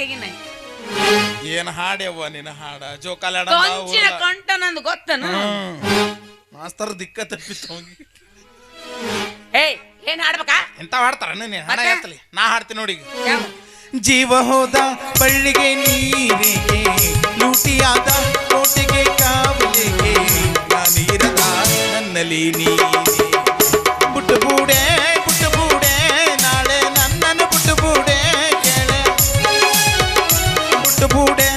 ಕೆಗಿನ ಏನ್ ಹಾಡ್ಯವ್ವ ನಿನ್ನ ಹಾಡ ಜೋಕಾಲ ಕೊಂಚಿನ ಕಂಠ ನಂದು ಗೊತ್ತನ ಮಾಸ್ತರ್ ದಿಕ್ಕ ತಪ್ಪಿತ್ತು ಏಯ್ ಏನ್ ಹಾಡ್ಬೇಕಾ ಎಂತ ಹಾಡ್ತಾರ ನೀನು ಹಣ ಎತ್ತಲಿ ನಾ ಹಾಡ್ತೀನಿ ನೋಡಿ ಯಾವ ಜೀವ ಹೋದ ಬಳ್ಳಿಗೆ ನೀರಿಗೆ ಲೂಟಿಯಾದ ಕೋಟೆಗೆ ಕಾವಲಿಗೆ ನಾನಿರದ ನನ್ನಲ್ಲಿ ನೀನೆ ಬುಟ್ಟು ಬೂಡೆ ನಾಳೆ ನನ್ನನ್ನು ಬುಟ್ಟು ಬೂಡೆ ಕೇಳೆ ಬುಟ್ಟು ಬೂಡೆ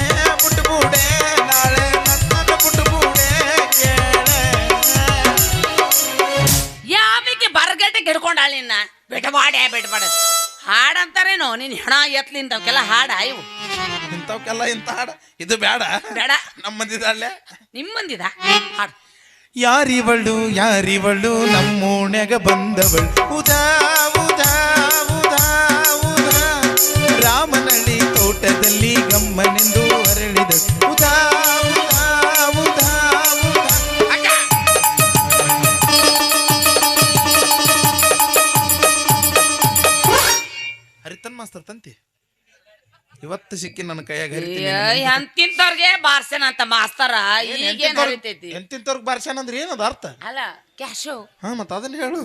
ನಾಳೆ ನನ್ನನ್ನು ಬುಟ್ಟು ಬೂಡೆ ಕೇಳೆ ಯಾವಿಗೆ ಬರಗಟ್ಟೆ ಹಿಡ್ಕೊಂಡಾಳ ನಿನ್ನ ಬಿಟ್ಬಾಡೆ ಹಾಡಂತಾರೇನೋ ನೀನ್ ಹೆಣ ಎತ್ಲಿಂತವಕ್ಕೆಲ್ಲ ಹಾಡ ಇವು ಇಂಥವಕ್ಕೆಲ್ಲ ಇಂಥ ಹಾಡ ಇದು ಬೇಡ ಬೇಡ ನಮ್ಮ ಮಂದಿದಾಳೆ ನಿಮ್ಮಂದಿದ ಹಾಡು ಯಾರಿವಳು ನಮ್ಮೋಣ್ಯಾಗ ಬಂದವಳು ಉದಾ ಉದಾ ಉದಾ ಉದಾ ರಾಮನಳ್ಳಿ ತೋಟದಲ್ಲಿ ಗಮ್ಮನೆಂದು ಅರಳಿದ ಉದಾ ಉದಾ ಉದಾ ಉದಾ ಹರಿತನ್ ಮಾಸ್ತರ್ ತಂತಿ ಇವತ್ತು ಸಿಕ್ಕಿ ನನ್ನ ಕೈಯಾಗ ಎಂತಿಂತವ್ರಿಗೆ ಬಾರ್ಸೇನ ಅಂತ ಮಾಸ್ತರ ಈಗೇನ್ ಹರಿತೈತಿ ಎಂತಿಂತವ್ರಿಗೆ ಬಾರ್ಸೇನ ಅಂದ್ರೆ ಏನದ ಅರ್ಥ ಅಲ್ಲ ಕ್ಯಾಶು ಹಾ ಮತ್ತ ಅದನ್ನ ಹೇಳು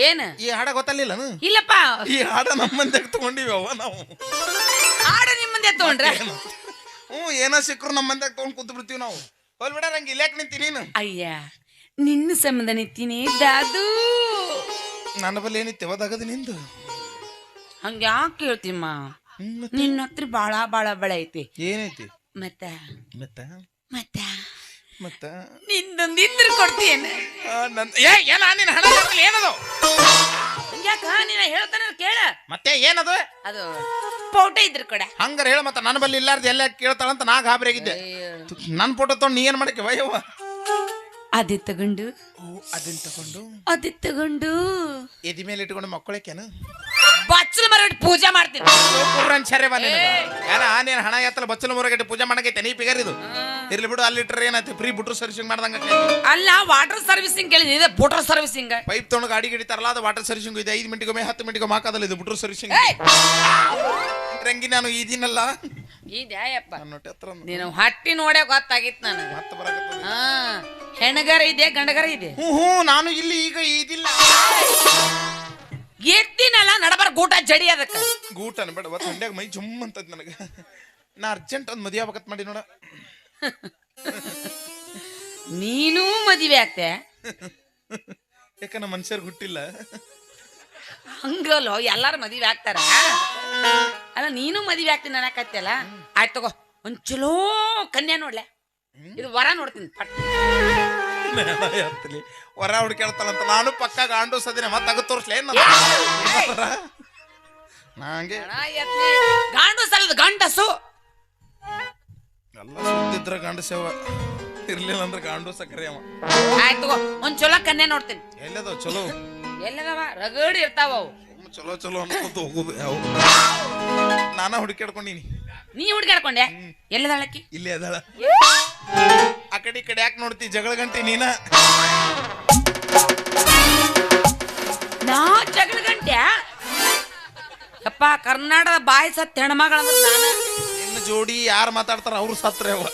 ಏನ್ ಈ ಹಾಡ ಗೊತ್ತಲ್ಲಿಲ್ಲ ಇಲ್ಲಪ್ಪ ಈ ಹಾಡ ನಮ್ಮ ಮಂದ್ಯಾಗ ತಗೊಂಡಿವಿ ಅವ್ವ ನಾವು ಹಾಡು ನಿಮ್ಮಂದೆ ತಗೊಂಡ್ರೆ ಏನೋ ಸಿಕ್ಕರು ನಮ್ಮ ಮಂದ್ಯಾಗ ತಗೊಂಡ್ ಕೂತ್ ಬಿಡ್ತೀವಿ ನಾವು ಹೋಲ್ ಬಿಡ ನಂಗೆ ಇಲ್ಯಾಕ್ ನಿಂತೀನಿ ನೀನು ಅಯ್ಯ ನಿನ್ನ ಸಂಬಂಧ ನಿಂತೀನಿ ದಾದು ನನ್ನ ಬಲ್ಲಿ ಏನಿತ್ತು ಯಾವ್ದಾಗದು ನಿಂದು ಹಂಗ ಯಾಕೆ ಹೇಳ್ತೀಮ್ಮ ನಿನ್ನ ಹತ್ರ ಬಾಳ ಬಳೆ ಐತಿ ಏನೈತಿ ಮತ್ತ ಮತ್ತ ಮತ್ತ ಮತ್ತ ನಿಂದೊಂದು ಇಂದ್ರ ಕೊಡ್ತೀಯೇನ ಏನ ನಿನ್ನ ಹಣ ಏನದು ಯಾಕ ನೀನ ಹೇಳ್ತಾನ ಕೇಳ ಮತ್ತೆ ಏನದು ಅದು ಫೋಟೋ ಇದ್ರ ಕೊಡ ಹಂಗಾರ ಹೇಳ ಮತ್ತ ನನ್ನ ಬಲ್ಲಿ ಇಲ್ಲಾರ್ದು ಎಲ್ಲ ಕೇಳ್ತಾಳಂತ ನಾ ಗಾಬರಿ ಆಗಿದ್ದೆ ನನ್ನ ಫೋಟೋ ತಗೊಂಡು ನೀ ಏನ್ ಮಾಡಕ್ಕೆ ವಯವ್ವ ಅದೇ ತಗೊಂಡು ಅದೇ ತಗೊಂಡು ಎದಿ ಮೇಲೆ ಇಟ್ಕೊಂಡು ಮಕ್ಕಳಕ್ಕೇನು ಬಚ್ಚಲ ಮರಗಟ್ಟಿ ಪೂಜೆ ಮಾಡ್ತೀನಿ ನೀನ್ ಹಣ ಎತ್ತಲ್ಲ ಬಚ್ಚಲ ಮರಗಟ್ಟಿ ಪೂಜೆ ಮಾಡಕೈತೆ ನೀ ಪಿಗರ್ ಇದು ಇರ್ಲಿ ಬಿಡು ಅಲ್ಲಿ ಇಟ್ಟರೆ ಏನಾಯ್ತು ಫ್ರೀ ಬುಟ್ರು ಸರ್ವಿಸಿಂಗ್ ಮಾಡ್ದಂಗ ಅಲ್ಲ ವಾಟರ್ ಸರ್ವಿಸಿಂಗ್ ಕೇಳಿದ್ರೆ ಬುಟ್ರ್ ಸರ್ವಿಸಿಂಗ್ ಪೈಪ್ ತೊಗೊಂಡು ಗಾಡಿ ಗಿಡಿತಾರಲ್ಲ ಅದು ವಾಟರ್ ಸರ್ವಿಸಿಂಗ್ ಇದೆ 5 ಮಿನಿಟ್ಗೊಮ್ಮೆ 10 ಮಿನಿಟ್ಗೊಮ್ಮೆ ಹಾಕೋದಲ್ಲ ಇದು ಬುಟ್ರು ಸರ್ವಿಸಿಂಗ್ ರಂಗಿ ನಾನು ಇದೀನಲ್ಲ ಇದ್ಯಾಯಪ್ಪ ನೀನು ಹಟ್ಟಿ ನೋಡೇ ಗೊತ್ತಾಗಿತ್ತು ನನಗೆ ಮತ್ತೆ ಬರಕತ್ತ ಹೆಣ್ಣಗರ ಇದೆ ಗಂಡಗರ ಇದೆ ನಾನು ಇಲ್ಲಿ ಈಗ ಇದಿಲ್ಲ ಎತ್ತಿನಲ್ಲ ನಡಬರ್ ಗೂಟ ಜಡಿ ಅದಕ್ಕೆ ಗೂಟನ ಬೇಡ ಥಂಡ್ಯಾಗ ಮೈ ಜುಮ್ ಅಂತದ್ ನನಗೆ ನಾ ಅರ್ಜೆಂಟ್ ಒಂದು ಮದುವೆ ಆಗಬೇಕಂತ ಮಾಡಿ ನೋಡ ನೀನು ಮದುವೆ ಆಗ್ತೆ ಯಾಕ ನಮ್ಮ ಮನುಷ್ಯರ್ಗೆ ಹುಟ್ಟಿಲ್ಲ ಹಂಗಲ್ಲೋ ಎಲ್ಲಾರು ಮದುವೆ ಆಗ್ತಾರ ಅಲ್ಲ ನೀನು ಮದುವೆ ಆಗ್ತೀನಿ ಅನ್ನಕತ್ತಲ್ಲ ಆಯ್ತು ತಗೋ ಒಂದ್ ಚಲೋ ಕನ್ಯಾ ನೋಡ್ಲೆ ಇದು ವರ ನೋಡ್ತೀನಿ ಪಟ್ ಹೊರ ಹುಡುಕಾಡ್ತಾಳಂತ ನಾನು ಪಕ್ಕ ಗಾಂಡು ಸದಿನ ಮತ್ತೆ ತಗ ತೋರ್ಸ್ಲೇ ನಂಗೆ ಗಾಂಡು ಸಲದ ಗಂಡಸು ಎಲ್ಲ ಸುದ್ದಿದ್ರ ಗಂಡು ಸೇವ ಇರ್ಲಿಲ್ಲ ಅಂದ್ರೆ ಗಾಂಡು ಸಕ್ಕರೆ ಅವ ಆಯ್ತು ಒಂದ್ ಚಲೋ ಕನ್ಯಾ ನೋಡ್ತೀನಿ ಎಲ್ಲದವ ಚಲೋ ಎಲ್ಲದವ ರಗಡಿ ಇರ್ತಾವ ಅವು ಚಲೋ ಚಲೋ ಅನ್ಕೊಂತ ಹೋಗುದು ಯಾವ ನಾನ ಹುಡುಕಾಡ್ಕೊಂಡಿನಿ ನೀ ಹುಡುಕಾಡ್ಕೊಂಡೆ ಎಲ್ಲದಾಳಕ್ಕಿ ಇಲ್ಲೇ ಅದಾಳ ಆ ಕಡೆ ಈ ಕಡೆ ಯಾಕೆ ನೋಡ್ತಿ ಜಗಳ ಗಂಟೆ ನೀನ ನಾ ಜಗಳ ಗಂಟೆ ಅಪ್ಪ ಕರ್ನಾಟಕದ ಬಾಯಿ ಸತ್ ಹೆಣ್ಮಗಳಂದ್ರ ನಾನು ನಿನ್ನ ಜೋಡಿ ಯಾರು ಮಾತಾಡ್ತಾರ ಅವ್ರು ಸತ್ರೆ ಅವ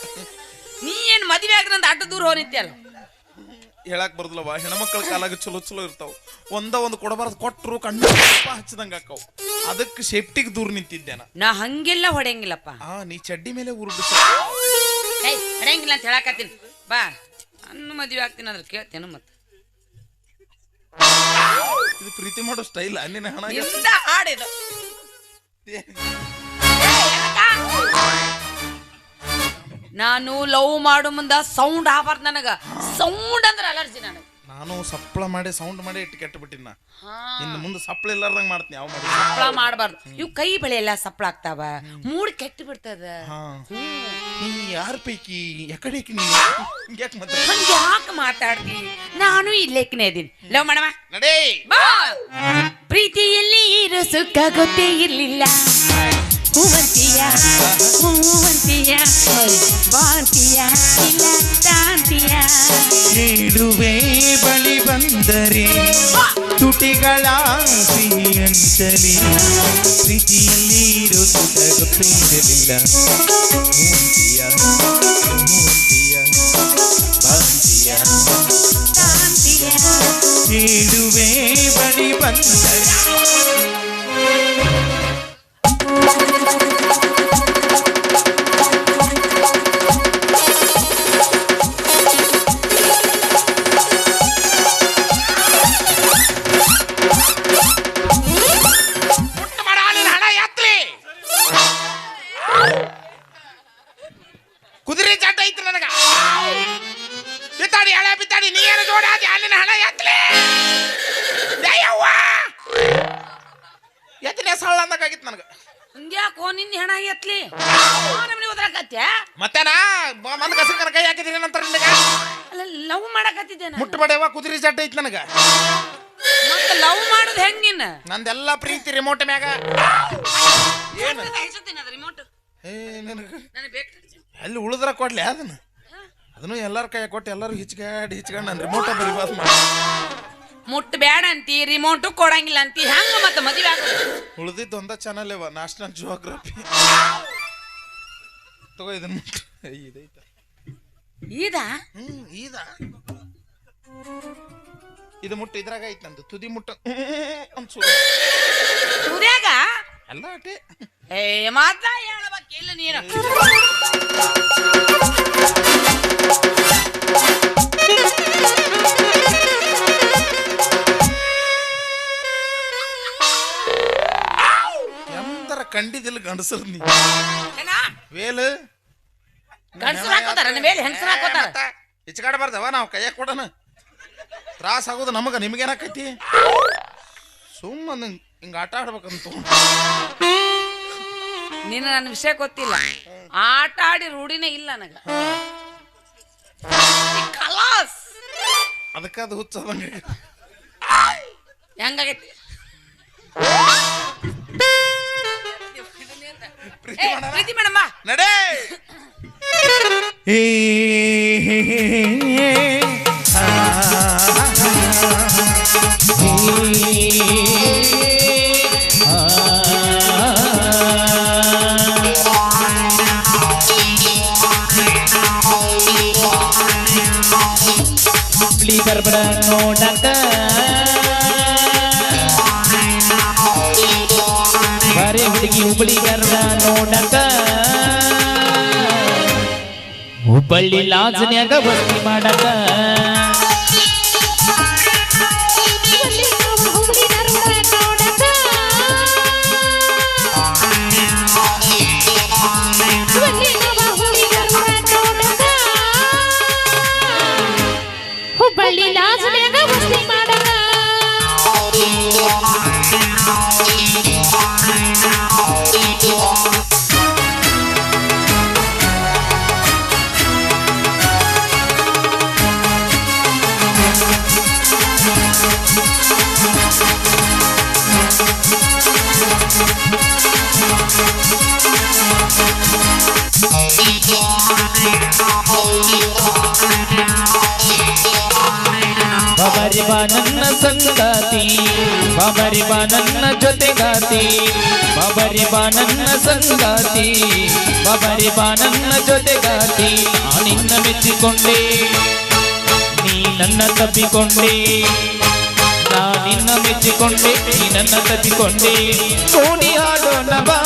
ನೀ ಏನ್ ಮದ್ವೆ ಆಗ್ರಂತ ಅಡ್ಡ ದೂರ ಹೋನಿತ್ಯಲ್ಲ ಹೇಳಕ್ ಬರುದಿಲ್ಲವ ಹೆಣ್ಮಕ್ಳ ಕಾಲಾಗ ಚಲೋ ಚಲೋ ಇರ್ತಾವ ಒಂದು ಕೊಡಬಾರ್ದು ಕೊಟ್ಟರು ಕಣ್ಣು ಹಚ್ಚದಂಗ ಹಾಕವು ಅದಕ್ಕೆ ಸೇಫ್ಟಿಗೆ ದೂರ ನಿಂತಿದ್ದೇನ ನಾ ಹಂಗೆಲ್ಲ ಹೊಡೆಯಂಗಿಲ್ಲಪ್ಪ ನೀ ಚಡ್ಡಿ ಮೇಲೆ ಹೊಡೆಯಂಗಿಲ್ಲ ಅಂತ ಹೇಳಕತ್ತೀನಿ ಬಾ ನನ್ನ ಮದ್ವೆ ಆಗ್ತೀನಿ ಅಂದ್ರೆ ಕೇಳ್ತೇನು ಮತ್ತೆ ಇದು ಪ್ರೀತಿ ಮಾಡೋ ಸ್ಟೈಲ್ ನಿನ್ನ ಹಣ ಹಾಡಿದು ನಾನು ಲವ್ ಮಾಡೋ ಮುಂದ ಸೌಂಡ್ ಆಗಬಾರ್ದು ನನಗ ಸೌಂಡ್ ಅಂದ್ರೆ ಅಲರ್ಜಿ ನನಗೆ ನಾನು ಸಪ್ಪಳ ಮಾಡಿ ಸೌಂಡ್ ಮಾಡಿ ಇಟ್ಟು ಕೆಟ್ಟು ಬಿಟ್ಟಿನ ಇನ್ನು ಮುಂದೆ ಸಪ್ಪಳ ಇಲ್ಲಾರ್ದಂಗ ಮಾಡ್ತೀನಿ ಯಾವ ಮಾಡಿ ಸಪ್ಪಳ ಮಾಡಬಾರ್ದು ಇವು ಕೈ ಬಳೆ ಎಲ್ಲ ಸಪ್ಪಳ ಆಗ್ತಾವ ಮೂಡ್ ಕೆಟ್ಟು ಬಿಡ್ತದ ನೀ ಯಾರ ಪೈಕಿ ಯಾಕಡೆ ಯಾಕೆ ಮಾತಾಡ್ತಿ ನಾನು ಇಲ್ಲೇಕನೇ ಇದೀನಿ ಲವ್ ಮಾಡವ ನಡೇ ಬಾ ಪ್ರೀತಿಯಲ್ಲಿ ಇರೋ ಸುಖ ಗೊತ್ತೇ ಇರ್ಲಿಲ್ಲ ಹೂವಂತಿಯ ಬಾಂತಿಯ ಇಲ್ಲ ತಾಂತಿಯ ನೀಡುವೆ ಬಳಿ ಬಂದರೆ ತುಟಿಗಳ ಸಿಹಿ ಅಂಚಲಿ ಪ್ರೀತಿಯಲ್ಲಿ ರುಚಿತ ಗೊತ್ತಿರಲಿಲ್ಲ ಮೂಂತಿಯ ಮೂಂತಿಯ ಬಾಂತಿಯ ಹೇಳುವೆ ಬಳಿ ಬಂದರೆ ಕುದುರೆ ಚಾಟ ಐತಿ ನನಗ ಬಿತ್ತಾಡಿ ಹಳೆ ಬಿತ್ತಾಡಿ ನೀರು ಜೋಡಾದಿ ಅಲ್ಲಿನ ಹಣ ಎತ್ತಲಿ ಎತ್ತನೇ ಸಳ್ಳ ಅಂದಾಗಿತ್ತು ನನಗ ಹಂಗ್ಯಾಕೋ ನಿನ್ನ ಹೆಣ ಎತ್ಲಿ ನಮ್ಮನೆ ಓದ್ರಾಕತ್ಯ ಮತ್ತೇನಾ ಮಂದ್ ಕಸಕನ ಕೈ ಹಾಕಿದೀನಿ ನಂತರ ನಿನಗ ಅಲ್ಲ ಲವ್ ಮಾಡಕತ್ತಿದ್ದೇನೆ ಮುಟ್ಟಬಡೆವ ಕುದುರೆ ಚಾಟ ಐತಿ ನನಗ ಮತ್ತೆ ಲವ್ ಮಾಡುದು ಹೆಂಗಿನ ನಂದೆಲ್ಲ ಪ್ರೀತಿ ರಿಮೋಟ್ ಮ್ಯಾಗ ಏನು ರಿಮೋಟ್ ಏ ನನಗ ನನಗೆ ಬೇಕು ಅಲ್ಲಿ ಉಳಿದ್ರ ಕೊಡ್ಲಿ ಅದನ್ನು ಎಲ್ಲರ ಕೈ ಕೊಟ್ಟು ಎಲ್ಲರೂ ಹಿಚ್ಕಾಡಿ ನಾನು ರಿಮೋಟ ಬರಿಬಾರ್ದು ಮಾಡಿ ಮುಟ್ಟ ಬೇಡ ಅಂತಿ ರಿಮೋಟ್ ಕೊಡಂಗಿಲ್ಲ ಅಂತಿ ಹೆಂಗ ಮತ್ತೆ ಮದುವೆ ಆಗ ಉಳಿದಿದ್ದು ಒಂದ ಚಾನಲ್ ಇವ ನ್ಯಾಷನಲ್ ಜಿಯೋಗ್ರಫಿ ತಗೋ ಇದನ್ನ ಮುಟ್ಟು ಇದೈತ ಈದ ಈದ ಇದು ಮುಟ್ಟು ಇದ್ರಾಗ ಐತ್ ನಂದು ತುದಿ ಮುಟ್ಟ ತುದ್ಯಾಗ ಎಲ್ಲ ಅಟೆ ಏ ಮಾತ ಹೇಳಬೇಕಿಲ್ಲ ನೀನು ಎಂತರ ಕಂಡಿದಿಲ್ಲ ಗಂಡಸರ್ ನೀ ವೇಲ್ ಗಂಡಸರು ಹಾಕೋತಾರ ಮೇಲೆ ಹೆಂಗಸರು ಹಾಕೋತಾರ ಹಿಚ್ಕಾಡಬಾರ್ದವ ನಾವು ಕೈಯಾಗ ಕೊಡೋಣ ತ್ರಾಸ ಆಗೋದು ನಮಗ ನಿಮ್ಗೇನಾಕೈತಿ ಸುಮ್ಮನೆ ಹಿಂಗ ಆಟ ಆಡ್ಬೇಕಂತ ನೀನು ನನ್ನ ವಿಷಯ ಗೊತ್ತಿಲ್ಲ ಆಟ ಆಡಿ ರೂಢಿನೇ ಇಲ್ಲ ನನಗ ಕಲಾಸ್ ಅದಕ್ಕೆ ಅದು ಹುಚ್ಚದಂಗ ಹೆಂಗಾಗೈತಿ ಪ್ರೀತಿ ಮೇಡಮ್ಮ ನಡೆ ಗರ್ಭ ನೋಡಕ ಬರೇ ಹುಡುಗಿ ಹುಬ್ಬಳ್ಳಿ ಗರ್ಭ ನೋಡಕ ಹುಬ್ಬಳ್ಳಿ ಲಾಜನ್ಯಾಗ ಭರ್ತಿ ಮಾಡಕ ಹುಬ್ಬಳ್ಳಿ ಲಾಜನ್ಯಾಗ ಭರ್ತಿ ಮಾಡಕ ಬಬರಿ ಬಾ ನನ್ನ ಸಂಗಾತಿ ಬಬರಿ ಬಾ ನನ್ನ ಜೊತೆಗಾತಿ ಬಬರಿ ಬಾ ನನ್ನ ಸಂಗಾತಿ ಬಬರಿ ಬಾ ನನ್ನ ಜೊತೆಗಾತಿ ನಿನ್ನ ಮೆಚ್ಚಿಕೊಂಡೆ ನೀ ನನ್ನ ತಪ್ಪಿಕೊಂಡೆ ನಾ ನಿನ್ನ ಮೆಚ್ಚಿಕೊಂಡೆ ನೀ ನನ್ನ ತಪ್ಪಿಕೊಂಡೆ ಕೋಡಿ ಹಾಡೋಣ ಬಾ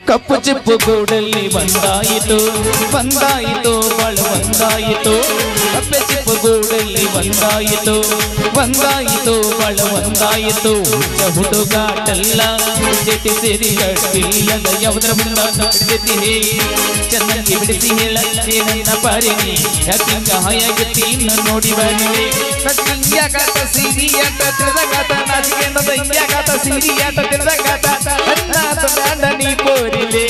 ಕಪ್ಪು ಚಿಪ್ಪು ಗೂಡಲ್ಲಿ ಬಂದಾಯಿತು ಬಂದಾಯಿತು ಬಾಳ ಬಂದಾಯಿತು ಕಪ್ಪೆ ಚಿಪ್ಪು ಗೂಡಲ್ಲಿ ಬಂದಾಯಿತು ಬಂದಾಯಿತು ಬಾಳ ಬಂದಾಯಿತು ಹುಡುಗಾಟಲ್ಲ ಜೊತೆ ಸೇರಿ ಕಟ್ಟಿಲ್ಲದ ಯಾವುದರ ಮುಂದ ಜೊತೆ ಚೆನ್ನಾಗಿ ಬಿಡಿಸಿ ಹೇಳ ನನ್ನ ಪಾರಿನಿ ಯಾಕಿಂಗ ಹಾಯಾಗತಿ ನೋಡಿ ಬನ್ನಿ ಯಾಕಾತ ಸಿರಿಯಾಟ ತಿರ್ದಗಾತ ನಾಚಿಕೆಂದ ಯಾಕಾತ ಸಿರಿಯಾಟ ತಿರ್ದಗಾತ ಅನ್ನ ತಂಡ ನೀ ಕೋರಿಲೆ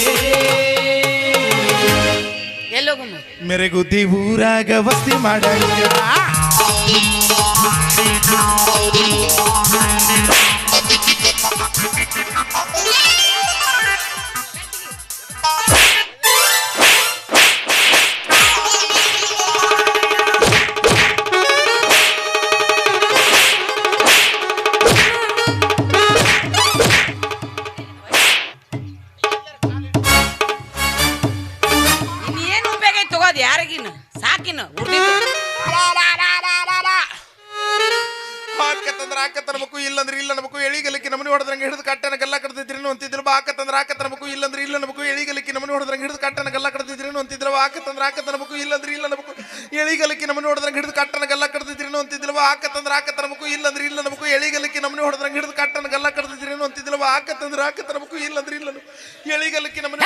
ಎಲ್ಲೋಗಮ್ಮ ಮೆರೆಗುದ್ದಿ ಊರಾಗ ವಸ್ತಿ ಮಾಡ ಹಾಕತ್ತನ್ಬೇಕು ಇಲ್ಲಂದ್ರೆ ಇಲ್ಲ ನಮಕು ಎಳಿಗಲಿಕ್ಕೆ ನಮನಿ ಹೊಡೆದ್ರಂಗೆ ಹಿಡಿದು ಕಟ್ಟನ ಗಲ್ಲ ಕಡ್ತಿದ್ರೇನು ಅಂತಿದ್ರು ಹಾಕತ್ತಂದ್ರೆ ಹಾಕತ್ತನ್ಬೇಕು ಇಲ್ಲಂದ್ರೆ ಇಲ್ಲ ನಮಕು ಎಳಿಗಲಿಕ್ಕೆ ನಮನಿ ಹೊಡೆದ್ರಂಗೆ ಹಿಡಿದು ಕಟ್ಟನ ಗಲ್ಲ ಕಡ್ತಿದ್ರೇನು ಅಂತಿದ್ರು ಹಾಕತ್ತಂದ್ರೆ ಹಾಕತ್ತನ್ಬೇಕು ಇಲ್ಲಂದ್ರೆ ಇಲ್ಲ ನಮಕು ಎಳಿಗಲಿಕ್ಕೆ ನಮನಿ ಹೊಡೆದ್ರಂಗೆ ಹಿಡಿದು ಕಟ್ಟನ ಗಲ್ಲ ಕಡ್ತಿದ್ರೇನು ಅಂತಿದ್ರು ಹಾಕತ್ತಂದ್ರೆ ಹಾಕತ್ತನ್ಬೇಕು ಇಲ್ಲಂದ್ರೆ ಇಲ್ಲ ನಮಕು ಎಳಿಗಲಿಕ್ಕೆ ನಮನಿ ಹೊಡೆದ್ರಂಗೆ ಹಿಡಿದು ಕಟ್ಟನ ಗಲ್ಲ ಕಡ್ತಿದ್ರೇನು ಅಂತಿದ್ರು ಹಾಕತ್ತಂದ್ರೆ ಹಾಕತ್ತನ್ಬೇಕು ಇಲ್ಲಂದ್ರೆ ಇಲ್ಲ ಎಳಿಗಲಿಕ್ಕೆ ನಮನಿ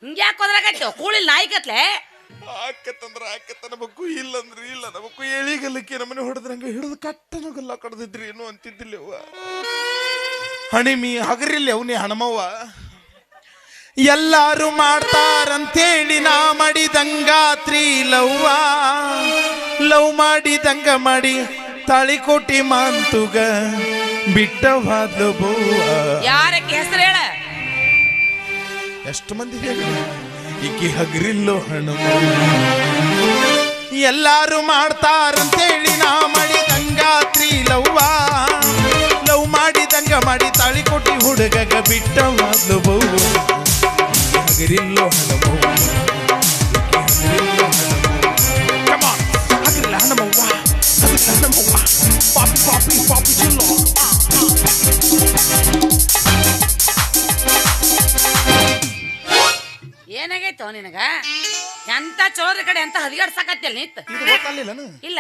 ಹಿಂಗ್ಯಾಕೆ ಹೋದ್ರಾಗೈತೆ ಕೂಳಿ ನಾಯಿಕತ್ಲೆ ಹಾಕತ್ತಂದ್ರೆ ಹಾಕತ್ತನಬೇಕು ಇಲ್ಲಂದ್ರೆ ಇಲ್ಲ ನಮಕು ಎಳಿಗಲಿಕ್ಕೆ ನಮನಿ ಹೊಡೆದ್ರಂಗೆ ಹಿಡಿದು ಕಟ್ಟನ ಗಲ್ಲ ಕಡ್ದಿದ್ರಿ ಏನು ಅಂತಿದ್ದಿಲ್ಲವ್ವ ಹಣಿಮಿ ಹಗರಿಲ್ಲ ಅವನಿ ಹಣಮವ್ವ ಎಲ್ಲಾರು ಮಾಡ್ತಾರಂತೇಳಿ ನಾ ಮಾಡಿದಂಗಾತ್ರಿ ಲವ್ ಮಾಡಿದಂಗ ಮಾಡಿ ತಾಳಿಕೋಟಿ ಮಾಂತುಗ ಬಿಟ್ಟವಾದ ಬೋವ ಯಾರಕ್ಕೆ ಹೆಸರು ಹೇಳ ಎಷ್ಟು ಮಂದಿ ಹೇಳಿ ಈಕಿ ಹಗರಿಲ್ಲೋ ಹಣಮ ಎಲ್ಲಾರು ಮಾಡ್ತಾರಂತೇಳಿ ನಾ ಮಾಡಿದಂಗಾತ್ರಿ ಲವ್ ಮಾಡಿದಂಗ ಮಾಡಿ ತಾಳಿಕೋಟಿ ಹುಡುಗಗ ಬಿಟ್ಟವಾದ ಬೋವ ಹಗರಿಲ್ಲೋ ಹಣಮೋ ಹಗರಿಲ್ಲ ಹಣಮವ್ವ ಹಣಮವ್ವ ಪಾಪಿ ಪಾಪಿ ಪಾಪಿ ಚಿಲ್ಲೋ ಏನಾಗೈತೋ ನಿನಗ ಎಂತ ಚೋರ ಕಡೆ ಎಂತ ಹದಿಗಾಡ್ಸಕತ್ತಿಯಲ್ಲ ನಿತ್ ಇದು ಗೊತ್ತಲ್ಲಿಲ್ಲನು ಇಲ್ಲ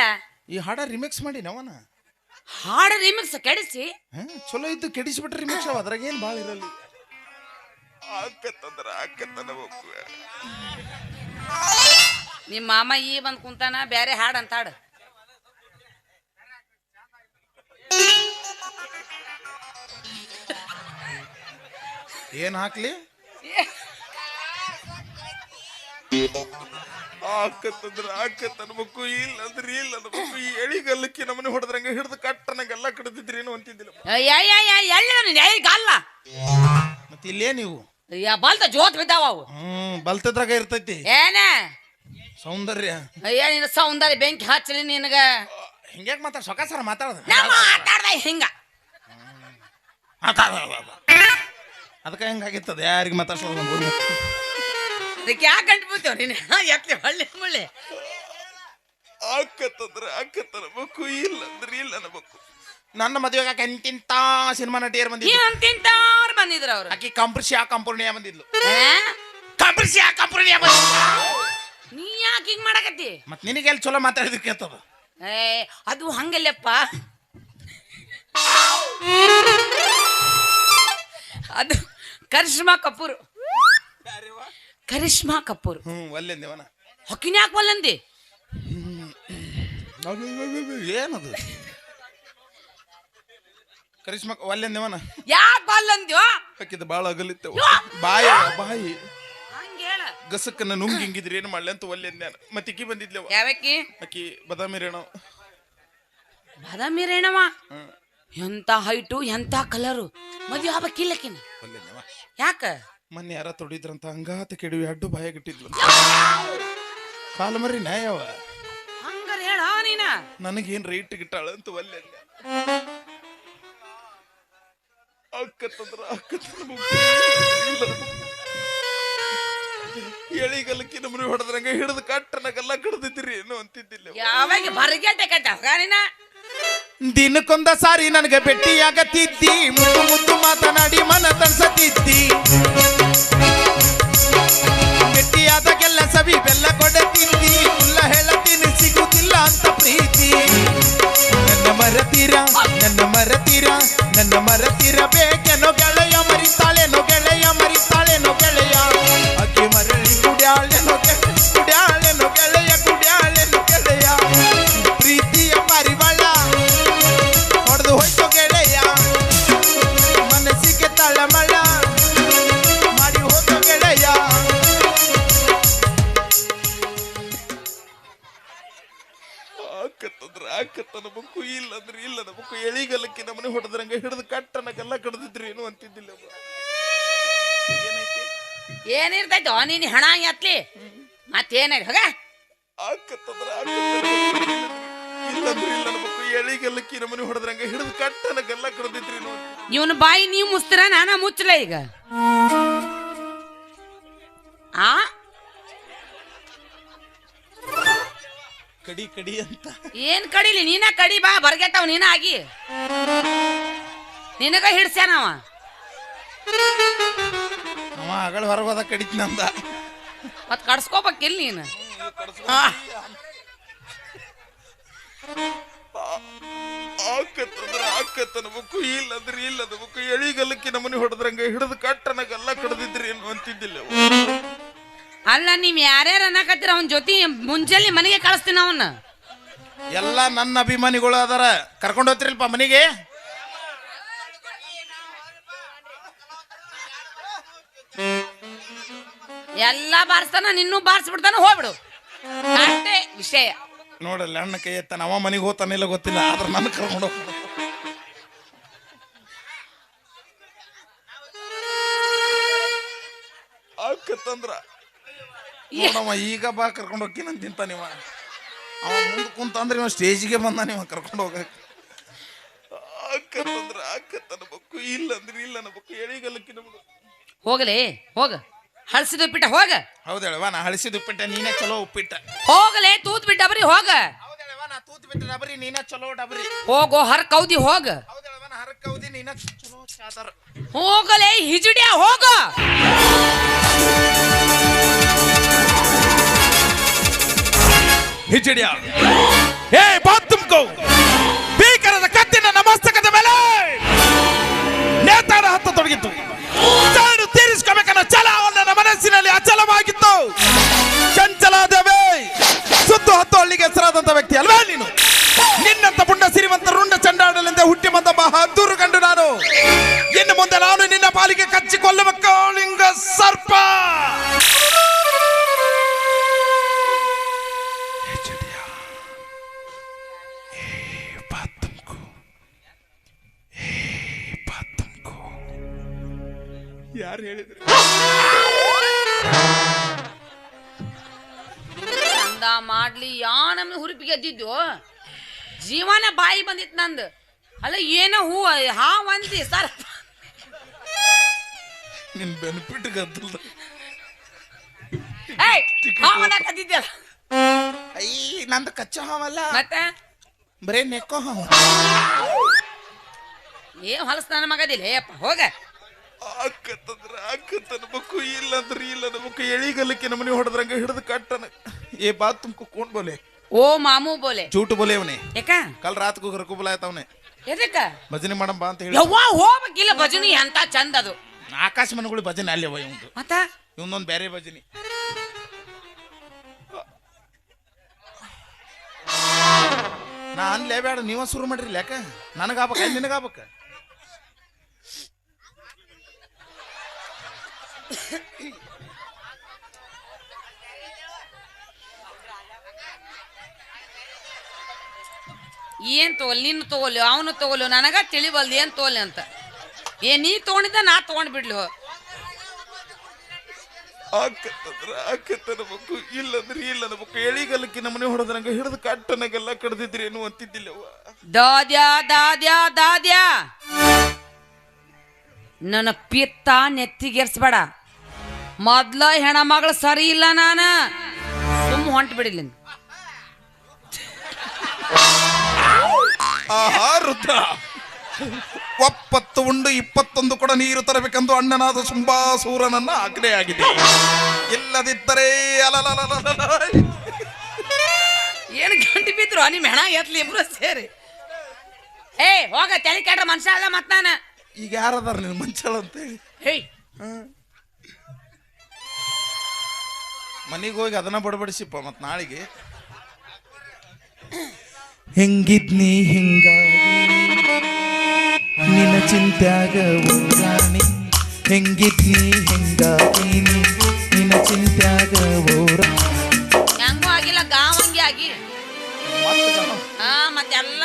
ಈ ಹಾಡ ರಿಮಿಕ್ಸ್ ಮಾಡಿ ನವನ ಹಾಡು ರಿಮಿಕ್ಸ್ ಕೆಡಿಸಿ ಚಲೋ ಇದ್ದು ಕೆಡಿಸ್ಬಿಟ್ರೆ ರಿಮಿಕ್ಸ್ ಅದ್ರಾಗ ಏನ್ ಬಾಳ ಇರಲಿ ನಿಮ್ಮ ಮಾಮ ಈ ಬಂದ್ ಕುಂತಾನ ಬ್ಯಾರೆ ಹಾಡ್ ಅಂತ ಹಾಡು ಏನ್ ಹಾಕ್ಲಿ ಹಾಕತ್ತನ್ಬೇಕು ಇಲ್ಲಂದ್ರೆ ಇಲ್ಲ ಅನ್ಬೇಕು ಈ ಎಳಿಗಲ್ಲಕ್ಕೆ ನಮ್ಮನೆ ಹೊಡೆದ್ರಂಗ ಹಿಡಿದು ಕಟ್ಟನಗೆಲ್ಲ ಕಡ್ದಿದ್ರಿ ಏನು ಅಂತಿದ್ದಿಲ್ಲ ಗಲ್ಲ ಮತ್ತೆ ಇಲ್ಲೇ ನೀವು ಬಲ್ತ ಜೋತ್ ಬಿದ್ದಾವ ಅವು ಬಲ್ತದ್ರಾಗ ಇರ್ತೈತಿ ಏನ ಸೌಂದರ್ಯ ಅಯ್ಯ ನಿನ್ನ ಸೌಂದರ್ಯ ಬೆಂಕಿ ಹಚ್ಚಲಿ ನಿನಗ ಹಿಂಗ್ಯಾಕ್ ಮಾತಾಡ ಸೊಕಾಸರ ಮಾತಾಡೋದು ಮಾತಾಡ್ದ ಹಿಂಗ ಅದಕ್ಕೆ ಹೆಂಗಾಗಿತ್ತದ ಯಾರಿಗೆ ಮಾತಾಡ್ಸೋದು ಅದಕ್ಕೆ ಯಾಕೆ ಗಂಟು ಬೀಳ್ತೇವ ನೀನು ಎತ್ಲಿ ಹೊಳ್ಳಿ ಮುಳ್ಳಿ ಹಾಕತ್ತನ್ಬೇಕು ಇಲ್ಲಂದ್ರೆ ಇಲ್ಲ ಅನ್ಬೇಕು ನನ್ನ ಮದುವೆಗೆ ಎಂತಿಂತ ಸಿನಿಮಾ ನಟಿಯರು ಬಂದಿದ್ರು ಅಂತಿಂತಾರು ಬಂದಿದ್ರು ಅವ್ರು ಆಕಿ ಕಂಪ್ರಿಸಿಯಾ ಕಂಪೂರ್ಣಿಯ ಬಂದಿದ್ಲು ನೀ ಯಾಕೆ ಹಿಂಗ್ ಮಾಡಕತ್ತಿ ಮತ್ ನಿನಗೆ ಎಲ್ಲಿ ಚಲೋ ಮಾತಾಡಿದ್ರು ಕೇಳ್ತದ ಅದು ಹಂಗಲ್ಲಪ್ಪ ಅದು ಕರಿಷ್ಮಾ ಕಪೂರ್ ಒಲ್ಲೆಂದೇವನ ಹೊಕ್ಕಿನ ಯಾಕೆ ಒಲ್ಲಂದಿ ಏನದು ಕರಿಷ್ಮಾ ಒಲ್ಲೆಂದೇವನ ಯಾಕೆ ಒಲ್ಲಂದ್ಯೋ ಹಾಕಿದ ಬಾಳ ಅಗಲಿತ್ತವ ಬಾಯಿ ಹಂಗೇಳ ಗಸಕ್ಕನ್ನ ನುಂಗಿ ಹಿಂಗಿದ್ರಿ ಏನು ಮಾಡ್ಲಿ ಅಂತ ಒಲ್ಲೆಂದ್ಯಾನ ಮತ್ತೆ ಇಕ್ಕಿ ಬಂದಿದ್ಲವ ಯಾವಕ್ಕಿ ಆಕಿ ಬದಾಮಿ ರೇಣವ್ ಬಾದಾಮಿ ರೇಣವ ಎಂತ ಹೈಟು ಎಂತ ಕಲರು ಮದುವೆ ಆಗ್ಬೇಕಿಲ್ಲಕಿನ ಯಾಕ ಮೊನ್ನೆ ಯಾರ ತೊಡಿದ್ರಂತ ಹಂಗಾತ ಕೆಡವಿ ಅಡ್ಡು ಬಾಯಾಗಿಟ್ಟಿದ್ಲು ಕಾಲ ಮರಿ ನ್ಯಾಯವ ಹಂಗಾರ ಹೇಳ ನೀನ ನನಗೇನ್ ರೈಟ್ ಗಿಟ್ಟಾಳ ಅಂತ ಒಲ್ಲೆ ಎಳಿಗಲ್ಲಕ್ಕೆ ನಮ್ಮನೆ ಹೊಡೆದ್ರಂಗ ಹಿಡಿದು ಕಟ್ಟನಗೆಲ್ಲ ಕಡ್ದಿದ್ರಿ ಏನು ಅಂತಿದ್ದಿಲ್ಲ ಯಾವಾಗ ಬರಗೇಟೆ ಕಟ್ಟ ದಿನಕ್ಕೊಂದ ಸಾರಿ ನನಗೆ ಭೇಟಿಯಾಗತ್ತಿದ್ದಿ ಮುದ್ದು ಮುದ್ದು ಮಾತನಾಡಿ ಮನ ತನ್ಸತಿದ್ದಿ ಭೇಟಿಯಾದಾಗೆಲ್ಲ ಸವಿ ಬೆಲ್ಲ ಕೊಡುತ್ತಿದ್ದಿ ಉಲ್ಲ ಹೇಳತೀನಿ ಸಿಗುತ್ತಿಲ್ಲ ಅಂತ ಪ್ರೀತಿ ನನ್ನ ಮರತೀರ ಬೇಕೆನೋ ಗೆಳೆಯ ಮರಿತಾಳೆನೋ ಗೆಳೆಯ ಅಕ್ಕಿ ಮರಳಿ ಕುಡ್ಯಾಳೆನೋ ಗೆಳೆಯ ಪ್ರೀತಿಯ ಪರಿಮಳ ಹೊಡೆದು ಹೋಯ್ತು ಗೆಳೆಯ ಮನಸ್ಸಿಗೆ ತಳಮಳ ಮಾಡಿ ಹೋಯ್ತು ಗೆಳೆಯ ಹಾಕತ್ತನಬೇಕು ಇಲ್ಲಂದ್ರೆ ಇಲ್ಲ ನಮಕು ಎಳಿಗಲ್ಲಕ್ಕೆ ನಮ್ಮನೆ ಹೊಡೆದ್ರಂಗ ಹಿಡಿದು ಕಟ್ಟನಗೆಲ್ಲ ಕಡ್ದಿದ್ರಿ ಏನು ಅಂತಿದ್ದಿಲ್ಲ ಏನಿರ್ತೈತೋ ನೀನ್ ಹಣ ಎತ್ಲಿ ಮತ್ತೇನ ಹೋಗ ಇಲ್ಲಂದ್ರೆ ಇಲ್ಲ ನಮಕು ಎಳಿಗಲ್ಲಕ್ಕೆ ನಮ್ಮನೆ ಹೊಡೆದ್ರಂಗ ಹಿಡಿದು ಕಟ್ಟನಗೆಲ್ಲ ಕಡ್ದಿದ್ರಿ ಇವನು ಬಾಯಿ ನೀವು ಮುಸ್ತಿರ ನಾನ ಮುಚ್ಚಲ ಈಗ ಕಡಿ ಕಡಿ ಅಂತ ಏನ್ ಕಡಿಲಿ ನೀನ ಕಡಿ ಬಾ ಬರ್ಗೆಟ್ಟವ್ ನೀನ ಆಗಿ ನಿನಗ ಹಿಡ್ಸ್ಯಾನವ ಅವ ಅಗಳ ಹೊರಗೋದ ಕಡಿತನಂದ ಮತ್ ಕಡ್ಸ್ಕೋಬೇಕಿಲ್ ನೀನು ಆಕತ್ತನಬೇಕು ಇಲ್ಲಂದ್ರೆ ಇಲ್ಲದಬೇಕು ಎಳಿಗಲ್ಲಕ್ಕೆ ನಮ್ಮನೆ ಹೊಡೆದ್ರಂಗ ಹಿಡಿದು ಕಟ್ಟನಗೆಲ್ಲ ಕಡ್ದಿದ್ರಿ ಏನು ಅಂತಿದ್ದಿಲ್ಲ ಅಲ್ಲ ನೀವ್ ಯಾರ್ಯಾರ ಅನ್ನಕತ್ತೀರ ಅವನ್ ಜೊತೆ ಮುಂಜಾನೆ ಮನೆಗೆ ಕಳಿಸ್ತೀನಿ ಅವನ್ನ ಎಲ್ಲ ನನ್ನ ಅಭಿಮಾನಿಗಳು ಅದಾರ ಕರ್ಕೊಂಡು ಹೋಗ್ತಿರಲ್ಪ ಮನೆಗೆ ಎಲ್ಲಾ ಬಾರಿಸ್ತಾನ ನಿನ್ನೂ ಬಾರಿಸ್ಬಿಡ್ತಾನ ಹೋಗ್ಬಿಡು ಅಷ್ಟೇ ವಿಷಯ ನೋಡಲ್ಲ ಅಣ್ಣ ಕೈ ಎತ್ತಾನ ಅವ ಮನೆಗೆ ಹೋಗ್ತಾನಿಲ್ಲ ಗೊತ್ತಿಲ್ಲ ಆದ್ರೆ ನನ್ನ ಕರ್ಕೊಂಡು ಹೋಗ್ತಾನ ಆಕತ್ತಂದ್ರ ನೋಡಮ್ಮ ಈಗ ಬಾ ಕರ್ಕೊಂಡು ಹೋಗ್ತೀನಿ ತಿಂತ ನೀವ ಅವ ಮುಂದೆ ಕುಂತಂದ್ರೆ ಇವ ಸ್ಟೇಜಿಗೆ ಬಂದ ನೀವ ಕರ್ಕೊಂಡು ಹೋಗಕ್ಕೆ ಆಕತ್ತನ್ಬೇಕು ಇಲ್ಲಂದ್ರೆ ಇಲ್ಲ ನಬೇಕು ಎಳಿಗಲ್ಲಕ್ಕೆ ನಮ್ಗೆ ಹೋಗಲೇ ಹೋಗ ಹಳಸಿದ ಉಪ್ಪಿಟ್ಟ ಹೋಗ ಹೌದೇಳವ ನಾ ಹಳಸಿದ ಉಪ್ಪಿಟ್ಟ ನೀನೇ ಚಲೋ ಉಪ್ಪಿಟ್ಟ ಹೋಗಲೇ ತೂತ್ ಬಿಟ್ಟ ಡಬರಿ ಹೋಗ ಹೌದೇಳವ ನಾ ತೂತ್ ಬಿಟ್ಟ ಡಬರಿ ನೀನೇ ಚಲೋ ಡಬರಿ ಹೋಗೋ ಹರ ಕೌದಿ ಹೋಗ ಹೌದೇಳವ ನಾ ಹರಕ್ ಕೌದಿ ನೀನೇ ಚಲೋ ಚಾದರ ಹೋಗಲೇ ಹಿಜುಡಿಯ ಹೋಗ ಹಿಜಡಿಯ ಏ ಬಾತ್ ತುಮ್ಕೋ ಭೀಕರದ ಕತ್ತಿನ ನಮಸ್ತಕದ ಮೇಲೆ ನೇತಾಡ ಹತ್ತ ತೊಡಗಿತ್ತು ತಾನು ತೀರಿಸ್ಕೋಬೇಕನ್ನ ಛಲ ನನ್ನ ಮನಸ್ಸಿನಲ್ಲಿ ಅಚಲವಾಗಿತ್ತು ಚಂಚಲಾದೇವೆ ಸುತ್ತು ಹತ್ತು ಹಳ್ಳಿಗೆ ಹೆಸರಾದಂತ ವ್ಯಕ್ತಿ ಅಲ್ವೇ ನೀನು ನಿನ್ನಂತ ಪುಂಡ ಸಿರಿವಂತ ರುಂಡ ಚಂಡಾಡಲೆಂದೇ ಹುಟ್ಟಿ ಬಂದ ಬಹದ್ದೂರು ಕಂಡು ನಾನು ಇನ್ನು ಮುಂದೆ ನಾನು ನಿನ್ನ ಪಾಲಿಗೆ ಕಚ್ಚಿಕೊಳ್ಳುವ ಕಾಳಿಂಗ ಸರ್ಪ ಯಾರು ಹೇಳಿದ್ರು ಚಂದ ಮಾಡ್ಲಿ ಯಾ ನಮ್ನ ಹುರುಪಿಗೆ ಎದ್ದಿದ್ದು ಜೀವನ ಬಾಯಿ ಬಂದಿತ್ತು ನಂದು ಅಲ್ಲ ಏನೋ ಹೂ ಒಂದಿ ಸರ್ ನಿನ್ ಬೆನಿಫಿಟ್ ಗದ್ದಲ್ದ ಹಾವನ ಕದ್ದಿದ್ಯಲ್ಲ ಐ ನಂದು ಕಚ್ಚಾ ಹಾವಲ್ಲ ಮತ್ತೆ ಬರೇ ನೆಕ್ಕೋ ಹಾವ ಏನ್ ಹೊಲಸ್ ನನ್ನ ಮಗದಿಲ್ಲ ಏಪ್ಪ ಹೋಗ ಅನ್ಬೇಕು ಇಲ್ಲಂದ್ರೆ ಇಲ್ಲ ನಮಕು ಎಳಿಗಲ್ಲಕ್ಕೆ ನಮ್ಮನೆ ಹೊಡೆದ್ರಂಗ ಹಿಡಿದು ಕಟ್ಟನ ಏ ಬಾತ್ ತುಮಕು ಕೋನ್ ಬೋಲೆ ಓ ಮಾಮೂ ಬೋಲೆ झूठ बोले ಅವನೇ ಯಾಕ ಕಲ್ ರಾತ್ को घर को बुलाया था ಅವನೇ ಎದಕ್ಕ ಭಜನೆ ಮಾಡಂ ಬಾ ಅಂತ ಹೇಳಿ ಯವ್ವ ಹೋಗ್ಬೇಕಿಲ್ಲ ಭಜನಿ ಎಂತ ಚಂದ ಅದು ಆಕಾಶ ಮನಗಳು ಭಜನೆ ಅಲ್ಲಿ ಅವ ಇವಂದು ಮತ್ತ ಇವನೊಂದು ಬೇರೆ ಭಜನೆ ನಾ ಅನ್ಲೇ ಬೇಡ ನೀವ ಶುರು ಮಾಡ್ರಿ ಯಾಕ ನನಗಾಗ್ಬೇಕ ನಿನಗಾಗ್ಬೇಕ ಏನ್ ತಗೋಲ್ ನಿನ್ನ ತಗೋಲಿ ಅವನು ತಗೋಲು ನನಗ ತಿಳಿಬಲ್ದು ಏನ್ ತಗೋಲಿ ಅಂತ ನೀ ತಗೊಂಡಿದ್ದ ನಾ ತಗೊಂಡ್ ಬಿಡ್ಲಿ ಆಕತ್ತನಬೇಕು ಇಲ್ಲಂದ್ರೆ ಇಲ್ಲ ನಮಕು ಎಳಿಗಲ್ಲಕ್ಕೆ ನಮ್ಮನೆ ಹೊಡೆದ್ರಂಗ ಹಿಡಿದು ಕಟ್ಟನಾಗೆಲ್ಲ ಕಡ್ದಿದ್ರಿ ಏನು ಅಂತಿದ್ದಿಲ್ಲವ ದಾದ್ಯಾ ದಾದ್ಯಾ ದಾದ್ಯಾ ನನ್ನ ಪಿತ್ತ ನೆತ್ತಿಗೆರ್ಸ್ಬೇಡ ಮೊದ್ಲ ಹೆಣ್ಮಗಳು ಸರಿ ಇಲ್ಲ ನಾನು ಹೊಂಟ್ ಬಿಡಿಲ್ಲ ಆಹಾ ರುದ್ರ ಒಪ್ಪತ್ತು ಉಂಡು 21 ಕೊಡ ನೀರು ತರಬೇಕೆಂದು ಅಣ್ಣನಾದ ಶುಂಭಾಸೂರನನ್ನ ಆಜ್ಞೆಯಾಗಿದೆ ಇಲ್ಲದಿದ್ದರೆ ಏನು ಗಂಟಿ ಬಿದ್ರು ನಿಮ್ ಹೆಣ ಎತ್ಲಿ ಇಬ್ರು ಸೇರಿ ಹೋಗ ತಲೆ ಕೆಟ್ರ ಮನುಷ್ಯ ಅಲ್ಲ ಮತ್ ನಾನ ಈಗ ಯಾರದಾರ ನೀನು ಮಂಚಳ ಅಂತ ಹೇಳಿ ಮನೆಗೆ ಹೋಗಿ ಅದನ್ನ ಬಡಬಡಿಸಿಪ್ಪ ಮತ್ ನಾಳೆಗೆ ಹೆಂಗಿದ್ನಿ ಹಿಂಗಾಗಿ ನಿನ್ನ ಚಿಂತ್ಯಾಗ ಊರಾಣಿ ಹೆಂಗಿದ್ನಿ ಹಿಂಗಾಗಿ ನಿನ್ನ ಚಿಂತ್ಯಾಗ ಊರ ಹೆಂಗೂ ಆಗಿಲ್ಲ ಗಾವಂಗಿ ಆಗಿ ಮತ್ತೆಲ್ಲ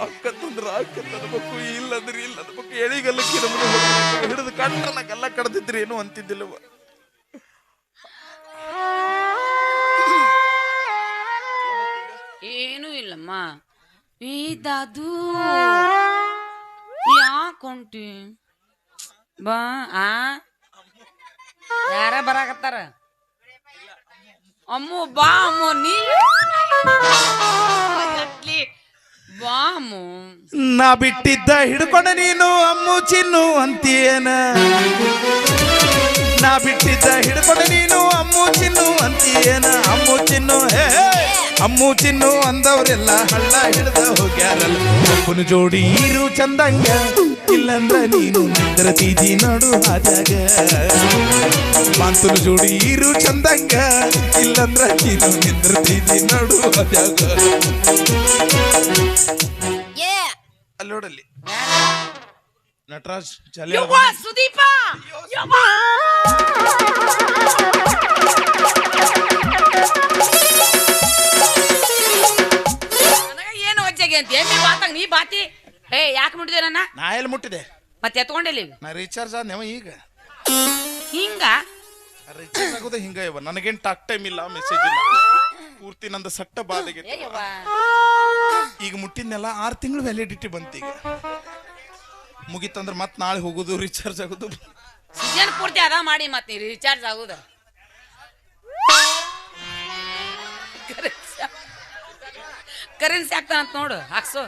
ಆಕತ್ತನ್ಬೇಕು ಇಲ್ಲಂದ್ರೆ ಇಲ್ಲ ಅನ್ಬೇಕು ಎಳಿಗಲ್ಲಕ್ಕೆ ನಮ್ಮನೆ ಹಿಡಿದು ಕಟ್ಟನಕ್ಕೆಲ್ಲ ಕಡ್ದಿದ್ರಿ ಏನು ಅಂತಿದ್ದಿಲ್ಲವ ಏನೂ ಇಲ್ಲಮ್ಮ ದಾದು ಯಾಕೊಂಟಿ ಬಾ ಯಾರ ಬರಾಕತ್ತಾರ ಅಮ್ಮು ಬಾ ಅಮ್ಮು ನೀ ನಾ ಬಿಟ್ಟಿದ್ದ ಹಿಡ್ಕೊಂಡ ನೀನು ಅಮ್ಮು ಚಿನ್ನು ಅಂತೀಯನ ನಾ ಬಿಟ್ಟಿದ್ದ ಹಿಡ್ಕೊಂಡ ನೀನು ಅಮ್ಮು ಚಿನ್ನು ಅಂತೀಯನ ಅಮ್ಮು ಚಿನ್ನು ಹೇ ಅಮ್ಮು ಚಿನ್ನು ಅಂದವರೆಲ್ಲ ಹಳ್ಳ ಹಿಡ್ದ ಹೋಗ್ಯಾರಲ್ಲ ಒಬ್ಬನ ಜೋಡಿ ಇರು ಚಂದಂಗ ಇಲ್ಲಂದ್ರ ನೀನು ನಿಂದ್ರತೀಜಿ ನಡು ಹಾಜಾಗ ಮಾಂತನ ಜೋಡಿ ಇರು ಚಂದಂಗ ಇಲ್ಲಂದ್ರ ನೀನು ನಿಂದ್ರತೀಜಿ ನಡು ಹಾಜಾಗ ಅಲ್ಲಿ ನೋಡಲ್ಲಿ ನಟರಾಜ್ ಸುದೀಪ ಏನು ವಜ್ಜೆಗೆ ಅಂತ ಎಮ್ಮಿ ಬಾತಾಗ ನೀ ಬಾತಿ ಏ ಯಾಕೆ ಮುಟ್ಟಿದೆ ನನ್ನ ನಾ ಎಲ್ಲಿ ಮುಟ್ಟಿದೆ ಮತ್ತೆ ಎತ್ಕೊಂಡಿಲ್ಲ ಈಗ ನಾ ರೀಚಾರ್ಜ್ ಆದ್ನೇವ ಈಗ ಹಿಂಗ ರೀಚಾರ್ಜ್ ಆಗೋದು ಹಿಂಗ ಇವ ನನಗೇನ್ ಟಾಕ್ ಟೈಮ್ ಇಲ್ಲ ಮೆಸೇಜ್ ಇಲ್ಲ ಪೂರ್ತಿ ನಂದು ಸಟ್ಟ ಬಾಧೆಗೆ ಈಗ ಮುಟ್ಟಿದ್ನೆಲ್ಲ 6 ತಿಂಗಳು ವ್ಯಾಲಿಡಿಟಿ ಬಂತೀಗ ಮುಗಿತಂದ್ರ ಮತ್ ನಾಳೆ ಹೋಗುದು ರೀಚಾರ್ಜ್ ಆಗುದು ಸೀಸನ್ ಪೂರ್ತಿ ಅದ ಮಾಡಿ ಮತ್ತೆ ನೀ ರೀಚಾರ್ಜ್ ಆಗುದ ಕರೆನ್ಸಿ ಆಗ್ತಾನಂತ ನೋಡು ಹಾಕ್ಸು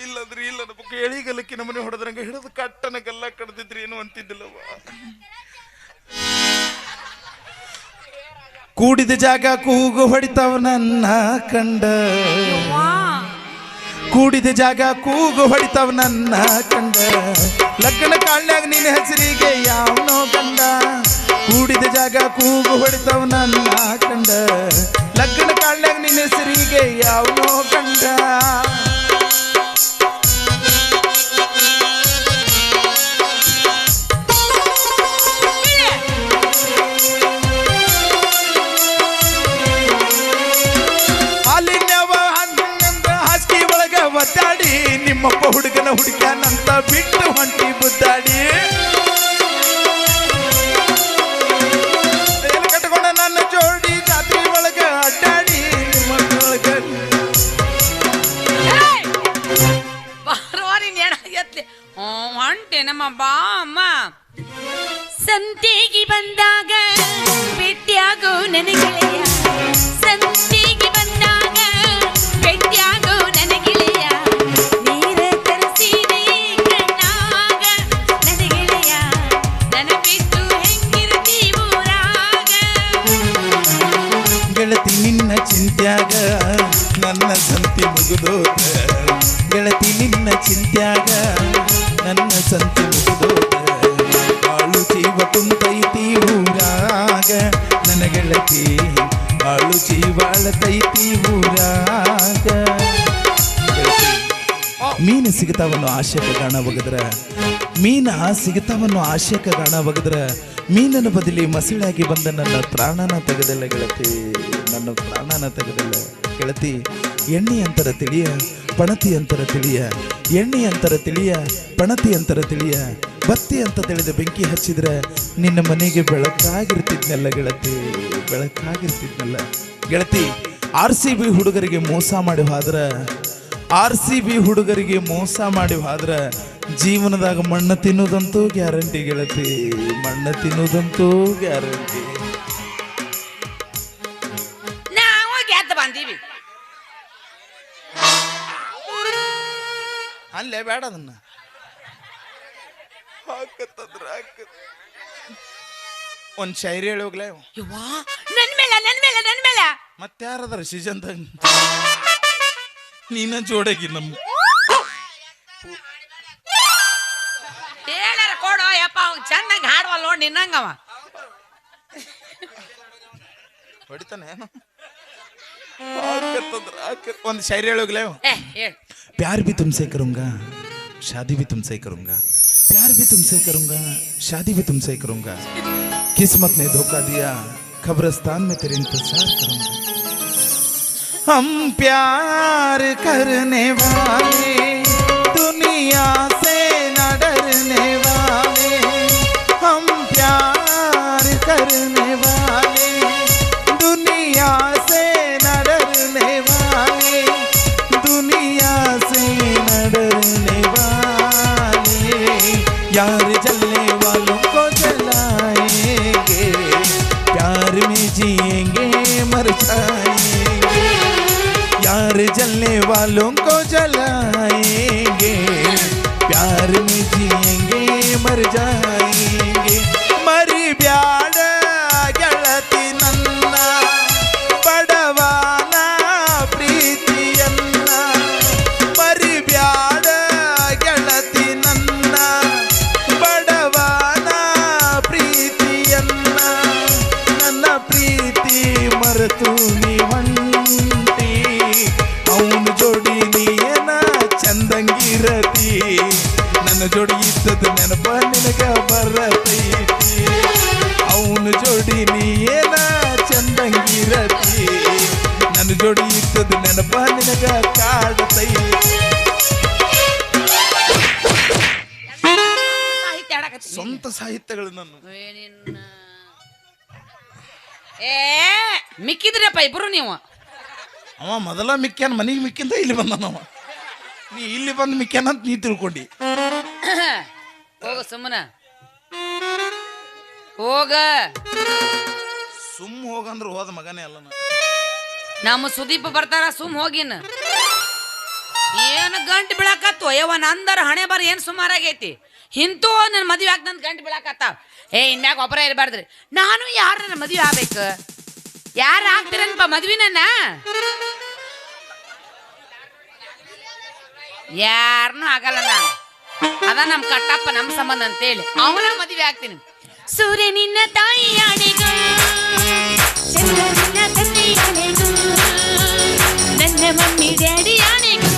ಇಲ್ಲಂದ್ರೆ ಇಲ್ಲ ನಮಗೆ ಎಳಿಗಲಕ್ಕಿ ನಮ್ಮನೆ ಹೊಡೆದ್ರಂಗ ಹಿಡಿದು ಕಟ್ಟನ ಗಲ್ಲ ಕಡ್ದಿದ್ರಿ ಏನು ಅಂತಿದ್ದಿಲ್ಲವ ಕೂಡಿದ ಜಾಗ ಕೂಗು ಹೊಡಿತಾವ ನನ್ನ ಕಂಡ ಕೂಡಿದ ಜಾಗ ಕೂಗು ಹೊಡಿತಾವ ನನ್ನ ಕಂಡ ಲಗ್ನ ಕಾಳ್ಯಾಗ ನಿನ್ನ ಹೆಸರಿಗೆ ಯಾವನೋ ಗಂಡ ಕೂಡಿದ ಜಾಗ ಕೂಗು ಹೊಡಿತಾವ ನನ್ನ ಕಂಡ ಲಗ್ನ ಕಾಳ್ಯಾಗ ನಿನ್ನ ಹೆಸರಿಗೆ ಯಾವನೋ ಗಂಡ ಒದ್ದಾಡಿ ನಿಮ್ಮಪ್ಪ ಹುಡುಗನ ಹುಡುಗನಂತ ಬಿಟ್ಟು ಹೊಂಟಿ ಬುದ್ದಾಡಿ ಕಟ್ಕೊಂಡ ನನ್ನ ಜೋಡಿ ಜಾತ್ರೆ ಒಳಗ ಅಡ್ಡಾಡಿ ನಿಮ್ಮೊಳಗ ಎತ್ಲಿ ಹೊಂಟೆ ನಮ್ಮ ಬಾ ಅಮ್ಮ ಸಂತೆಗೆ ಬಂದಾಗ ಭೇಟಿಯಾಗೋ ನನಗೆಳೆಯ ಸಂತೆಗೆ ಬಂದಾಗ ಭೇಟಿಯಾಗೋ ನನಗೆಳೆಯ ನೀರ ತರಿಸಿದೆ ಕಣ್ಣಾಗ ನನಗೆಳೆಯ ನನ್ನ ಬಿಟ್ಟು ಹೆಂಗಿರ್ತಿ ಊರಾಗ ಗೆಳತಿ ನಿನ್ನ ಚಿಂತ್ಯಾಗ ನನ್ನ ಸಂತಿ ಮುಗಿದೋತ ಗೆಳತಿ ನಿನ್ನ ಚಿಂತ್ಯಾಗ ನನ್ನ ಸಂತಿ ಮುಗಿದೋತ ಬಾಳು ಜೀವ ಕುಂತೈತಿ ಊರಾಗ ನನ್ನ ಗೆಳತಿ ಬಾಳು ಜೀವಾಳತೈತಿ ಊರಾಗ ಮೀನು ಸಿಗತಾವನ್ನು ಆಶೆಕ ಗಾಣ ಬಗದ್ರ ಮೀನ ಸಿಗತಾವನ್ನು ಆಶೆಕ ಗಾಣ ಬಗದ್ರ ಮೀನನ ಬದಲಿ ಮಸಿಳಾಗಿ ಬಂದ ನನ್ನ ಪ್ರಾಣನ ತೆಗೆದಲ್ಲ ಗೆಳತಿ ನನ್ನ ಪ್ರಾಣನ ತೆಗೆದಲ್ಲ ಗೆಳತಿ ಎಣ್ಣೆ ಅಂತರ ತಿಳಿಯ ಪಣತಿ ಅಂತರ ತಿಳಿಯ ಎಣ್ಣೆ ಅಂತರ ತಿಳಿಯ ಪಣತಿ ಅಂತರ ತಿಳಿಯ ಬತ್ತಿ ಅಂತ ತಿಳಿದ ಬೆಂಕಿ ಹಚ್ಚಿದ್ರೆ ನಿನ್ನ ಮನೆಗೆ ಬೆಳಕಾಗಿರ್ತಿದ್ನಲ್ಲ ಗೆಳತಿ ಬೆಳಕಾಗಿರ್ತಿದ್ನಲ್ಲ ಗೆಳತಿ RCB ಹುಡುಗರಿಗೆ ಮೋಸ ಮಾಡಿ ಹೋದ್ರ RCB ಹುಡುಗರಿಗೆ ಮೋಸ ಮಾಡಿ ಹೋದ್ರ ಜೀವನದಾಗ ಮಣ್ಣು ತಿನ್ನೋದಂತೂ ಗ್ಯಾರಂಟಿ ಗೆಳತಿ ಮಣ್ಣು ತಿನ್ನೋದಂತೂ ಗ್ಯಾರಂಟಿ ನಾವು ಗೆದ್ದು ಬಂದೀವಿ ಅಲ್ಲೇ ಬೇಡ ಅದನ್ನ ಒಂದ್ ಶೈರಿ ಹೇಳಿ ಹೋಗ್ಲೇ ಯವ್ವಾ ನನ್ ಮೇಲೆ ಮತ್ತಾರದಾರ ಸೀಸನ್ದಾಗ ನೀನ ಜೋಡಾಗಿ ನಮ್ಮ ಹೇಳಾರ ಕೊಡು ಯಪ್ಪ ಅವ್ನು ಚೆನ್ನಾಗಿ ಹಾಡುವಲ್ಲ ನೋಡಿ ನಿನ್ನಂಗವ ಹೊಡಿತಾನೆ ಒಂದು ಶೈರಿ ಹೇಳಿ ಹೋಗ್ಲೇ ಹೇಳು प्यार भी तुमसे करूंगा शादी भी तुमसे करूंगा प्यार भी तुमसे करूंगा शादी भी तुमसे करूंगा किस्मत ने धोखा दिया कब्रिस्तान में तेरे इंतजार करूंगा हम प्यार करने वाले दुनिया से न डरने वाले हम प्यार करने वाले दुनिया से न डरने वाले दुनिया से न डरने वाले यार जलने वालों को जलाएंगे प्यार में मालूम को जलाएंगे प्यार में जिएंगे मर जाएंगे मरी ब्याಡ ಗೆಳತಿ ನನ್ನ ಬಡವಾನ ಪ್ರೀತಿಯನ್ನ ಮರಿ ಬ್ಯಾಡ ಗೆಳತಿ ನನ್ನ ಬಡವಾನ ಪ್ರೀತಿಯನ್ನ ನನ್ನ ಪ್ರೀತಿ ಮರೆತು ನೀ ಹೊಂಟಿ ಅವನ ಜೋಡಿ ನೀನ ಚಂದಂಗಿರತಿ ನನ್ನ ಜೋಡಿ ಇದ್ದದ ನೆನಪ ನಿನಗ ಬರತೈತಿ ಅವನ ಜೋಡಿ ನೀನ ಚಂದಂಗಿರತಿ ನನ್ನ ಜೋಡಿ ಇದ್ದದ ನೆನಪ ನಿನಗ ಕಾಡತೈತಿ ಸಾಹಿತ್ಯ ಹಾಡಕತ್ತಿ ಸ್ವಂತ ಸಾಹಿತ್ಯಗಳು ನಾನು ಏ ಮಿಕ್ಕಿದ್ರಪ್ಪ ಇಬ್ರು ನೀವು ಅವ ಮೊದಲ ಮಿಕ್ಕ್ಯಾನ ಮನೆಗೆ ಮಿಕ್ಕಿಂದ ಇಲ್ಲಿ ಬಂದನವ ನೀ ಇಲ್ಲಿ ಬಂದು ಮಿಕ್ಕ್ಯಾನ ಅಂತ ನೀ ತಿಳ್ಕೊಂಡಿ ಹೋಗ ಸುಮ್ಮನ ಹೋಗ ಸುಮ್ ಹೋಗಂದ್ರ ಹೋದ ಮಗನೇ ಅಲ್ಲ ನಮ್ಮ ಸುದೀಪ್ ಬರ್ತಾರ ಸುಮ್ ಹೋಗಿನ ಏನು ಗಂಟು ಬೀಳಾಕತ್ತು ಯವ್ವ ನಂದರ ಹಣೆ ಬರ ಏನ್ ಸುಮಾರಾಗೈತಿ ಇಂತೂ ನನ್ನ ಮದುವೆ ಆಗ್ತಂತ ಗಂಟು ಬೀಳಾಕತ್ತಾವ ಏ ಇನ್ಯಾಗ ಒಬ್ಬರ ಇರಬಾರ್ದ್ರಿ ನಾನು ಯಾರು ನನ್ನ ಮದುವೆ ಆಗ್ಬೇಕು ಯಾರು ಆಗ್ತೀರನಪ್ಪ ಮದ್ವಿನ ಯಾರನ್ನೂ ಆಗಲ್ಲ ನಾನು ಅದ ನಮ್ ಕಟ್ಟಪ್ಪ ನಮ್ ಸಂಬಂಧ ಅಂತೇಳಿ ಅವನ ಮದುವೆ ಆಗ್ತೀನಿ ಸೂರ್ಯ ನಿನ್ನ ತಾಯಿ ಆಣೆಗೂ ಚಂದ್ರ ನಿನ್ನ ತಂದೆ ಆಣೆಗೂ ನನ್ನ ಮಮ್ಮಿ ಡ್ಯಾಡಿ ಆಣೆಗೂ